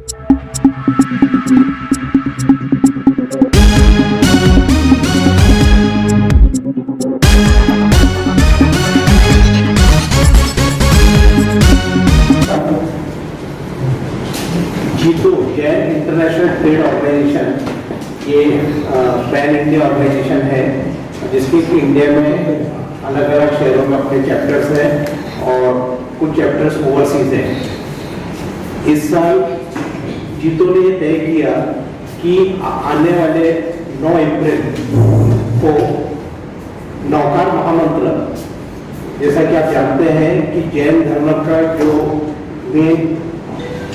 जीतो Jain international trade organisation ये pan India organisation है जिसके कि इंडिया में अलग अलग शहरों में अपने चैप्टर्स हैं और कुछ चैप्टर्स ओवरसीज हैं। इस साल जीतो ने ये तय किया कि आने वाले 9 अप्रैल को नौकार महामंत्र, जैसा कि आप जानते हैं कि जैन धर्म का जो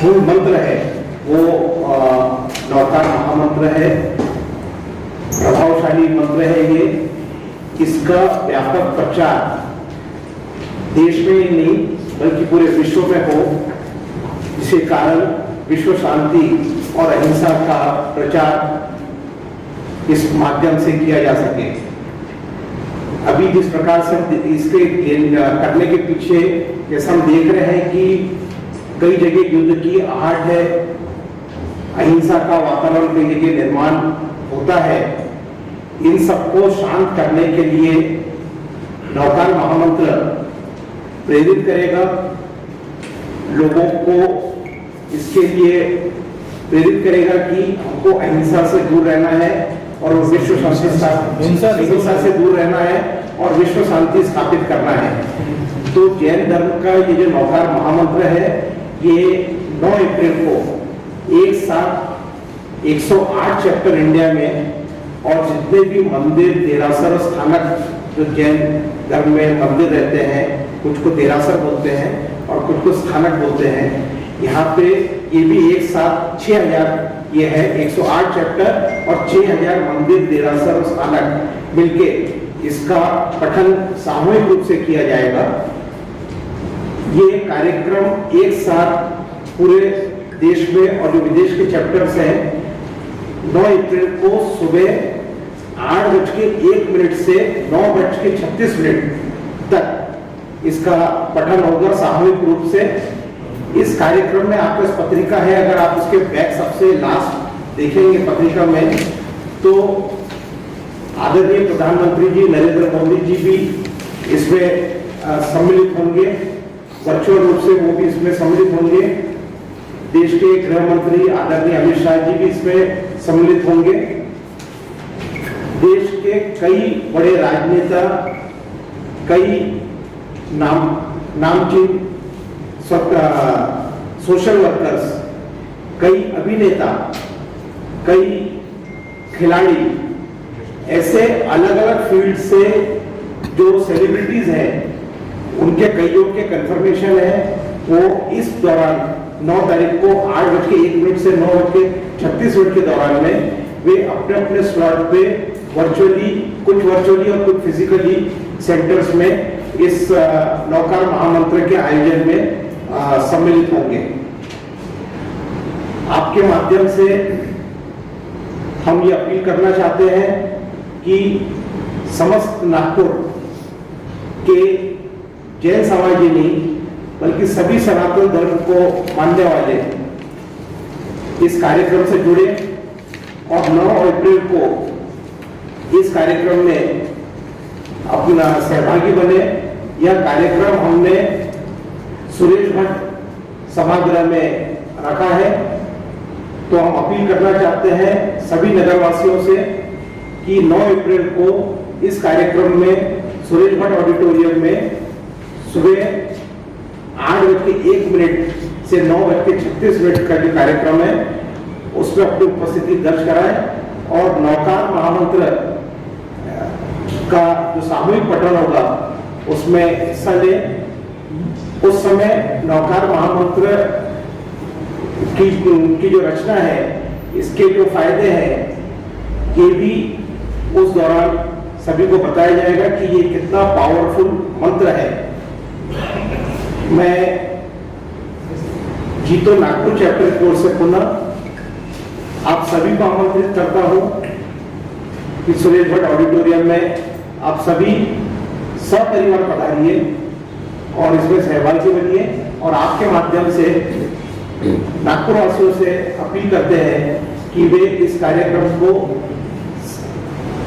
मूल मंत्र है वो नौकार महामंत्र है, प्रभावशाली मंत्र है ये। इसका व्यापक प्रचार देश में ही नहीं बल्कि पूरे विश्व में हो, जिसके कारण विश्व शांति और अहिंसा का प्रचार इस माध्यम से किया जा सके। अभी जिस प्रकार से इसके करने के पीछे जैसा हम देख रहे हैं कि कई जगह युद्ध की आहट है, अहिंसा का वातावरण कई जगह निर्माण होता है, इन सबको शांत करने के लिए नौकार महामंत्र प्रेरित करेगा, लोगों को इसके लिए प्रेरित करेगा कि हमको अहिंसा से दूर रहना है और विश्व शांति हिंसा से दूर रहना है और विश्व शांति स्थापित करना है। तो जैन धर्म का ये जो नौकार महामंत्र है ये 9 अप्रैल को एक साथ 108 चैप्टर इंडिया में और जितने भी मंदिर देरासर स्थानक जो जैन धर्म में मंदिर रहते हैं, कुछ को देरासर बोलते हैं और कुछ को स्थानक बोलते हैं, यहाँ पे ये भी एक साथ 6000 ये है 108 चैप्टर और 6000 मंदिर देरासर और स्थानक मिलके इसका पठन सामूहिक रूप से किया जाएगा। ये कार्यक्रम एक साथ पूरे देश में और जो विदेश के चैप्टर्स हैं 9 अप्रैल को सुबह 8:01 से 9:36 तक इसका पठन होगा सामूहिक रूप से। इस कार्यक्रम में आपके पास पत्रिका है, अगर आप उसके बैक सबसे लास्ट देखेंगे पत्रिका में तो आदरणीय प्रधानमंत्री जी नरेंद्र मोदी जी भी इसमें सम्मिलित होंगे, वर्चुअल रूप से वो भी इसमें सम्मिलित होंगे। देश के गृह मंत्री आदरणीय अमित शाह जी भी इसमें सम्मिलित होंगे। देश के कई बड़े राजनेता, कई नामचीन सोशल वर्कर्स, कई अभिनेता, कई खिलाड़ी, ऐसे अलग अलग फील्ड से जो सेलिब्रिटीज हैं उनके कईयों के कंफर्मेशन है वो इस दौरान 9 तारीख को 8:01 से 9:36 के दौरान में वे अपने अपने स्लॉट पे कुछ वर्चुअली और कुछ फिजिकली सेंटर्स में इस नौकार महामंत्र के आयोजन में सम्मिलित होंगे। आपके माध्यम से हम ये अपील करना चाहते हैं कि समस्त नागपुर के जैन समाज ही नहीं बल्कि सभी सनातन धर्म को मानने वाले इस कार्यक्रम से जुड़े और 9 अप्रैल को इस कार्यक्रम में अपना सहभागी बने। यह कार्यक्रम हमने सुरेश भट्ट सभागृह में रखा है, तो हम अपील करना चाहते हैं सभी नगरवासियों से कि 9 अप्रैल को इस कार्यक्रम में सुरेश भट्ट ऑडिटोरियम में सुबह 8:01 से 9:36 का जो कार्यक्रम है उसमें अपनी उपस्थिति दर्ज कराएं और नौकार महामंत्र का जो सामूहिक पठन होगा उसमें हिस्सा लें। उस समय नौकार महामंत्र की जो रचना है, इसके जो फायदे हैं ये भी उस दौरान सभी को बताया जाएगा कि ये कितना पावरफुल मंत्र है। मैं जीतो नागपुर चैप्टर कोर्स से पुनः आप सभी को आमंत्रित करता हूं कि सुरेश भट्ट ऑडिटोरियम में आप सभी सपरिवार पधारिए और इसमें सहभागी बनिए और आपके माध्यम से नागपुर वासियों से अपील करते हैं कि वे इस कार्यक्रम को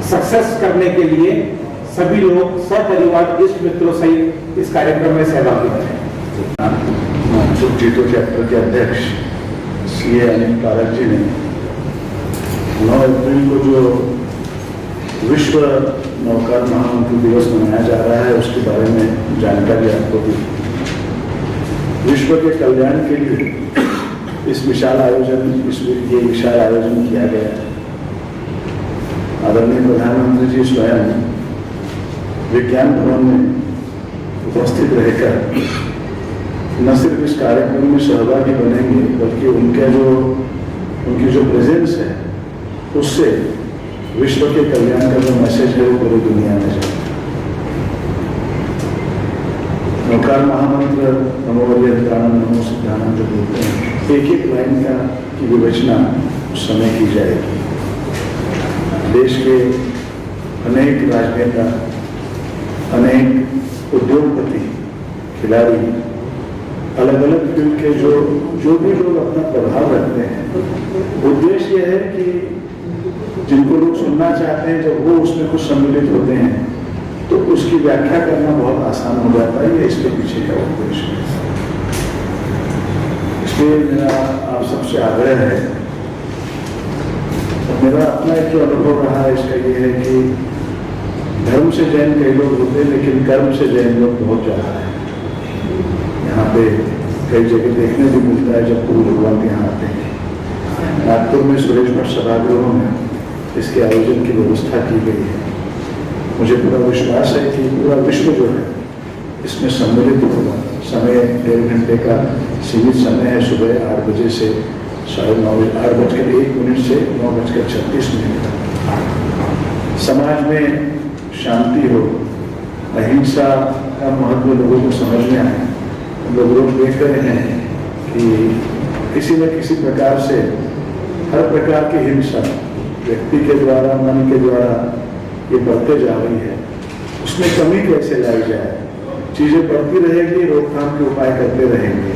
सक्सेस करने के लिए सभी लोग सपरिवार इष्ट मित्रों सहित इस कार्यक्रम में सहभागी बने। जीतो चैप्टर के अध्यक्ष सीए अनिल पारक जी ने 9 अप्रैल को जो विश्व नौकार महामंत्री दिवस मनाया जा रहा है उसके बारे में जानकारी आपको दी। विश्व के कल्याण के लिए इस विशाल आयोजन किया गया है। आदरणीय प्रधानमंत्री जी स्वयं विज्ञान भवन में उपस्थित रहकर न सिर्फ इस कार्यक्रम में सहभागी बनेंगे बल्कि उनकी जो प्रेजेंस है उससे विश्व के कल्याण का जो मैसेज है वो पूरी दुनिया में जाए। नौकार महामंत्र नमो वरियंत्राणम नमो सिद्धानम जो बोलते हैं, एक लाइन की विवेचना उस समय की जाएगी। देश के अनेक राजनेता, अनेक उद्योगपति, खिलाड़ी, अलग अलग फील्ड के जो भी लोग अपना प्रभाव रखते हैं, उद्देश्य यह है कि जिनको लोग सुनना चाहते हैं जब वो उसमें कुछ सम्मिलित होते हैं तो उसकी व्याख्या करना बहुत आसान हो जाता है। ये इसके पीछे का उद्देश्य है। इसलिए मेरा आप सबसे आग्रह है, मेरा अपना एक जो अनुभव रहा है इसका ये है कि धर्म से जैन कई लोग होते हैं लेकिन कर्म से जैन लोग बहुत ज्यादा है। यहाँ पे कई जगह देखने भी मिलता है जब गुरु भगवान यहाँ आते हैं। नागपुर में सुरेश भट्ट सभागृहों में इसके आयोजन की व्यवस्था की गई है। मुझे पूरा विश्वास है कि पूरा विश्व जो है इसमें सम्मिलित होगा। समय 1.5 घंटे का सीमित समय है, सुबह 8 बजे से 9:30 8:01 से 9:36 तक। समाज में शांति हो, अहिंसा का महत्व लोगों को समझ में आए। लोग रोज देख रहे हैं कि किसी न किसी प्रकार से हर प्रकार की हिंसा व्यक्ति के द्वारा, मन के द्वारा ये बढ़ते जा रही है। उसमें कमी कैसे लाई जाए, चीजें बढ़ती रहेगी, रोकथाम के उपाय करते रहेंगे।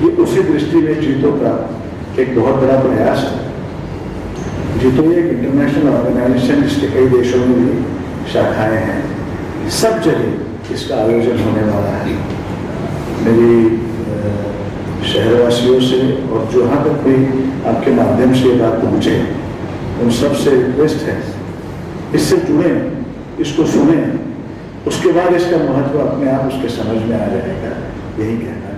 ये उसी दृष्टि में जीतो का एक बहुत बड़ा प्रयास है। जीतो एक इंटरनेशनल ऑर्गेनाइजेशन जिसके कई देशों में भी शाखाएं हैं। सब जगह इसका आयोजन होने वाला है। मेरी शहरवासियों से और जहाँ तक भी आपके माध्यम से ये बात पहुँचे उन सब से रिक्वेस्ट है, इससे जुड़ें, इसको सुनें, उसके बाद इसका महत्व अपने आप उसके समझ में आ जाएगा। यही कहना है।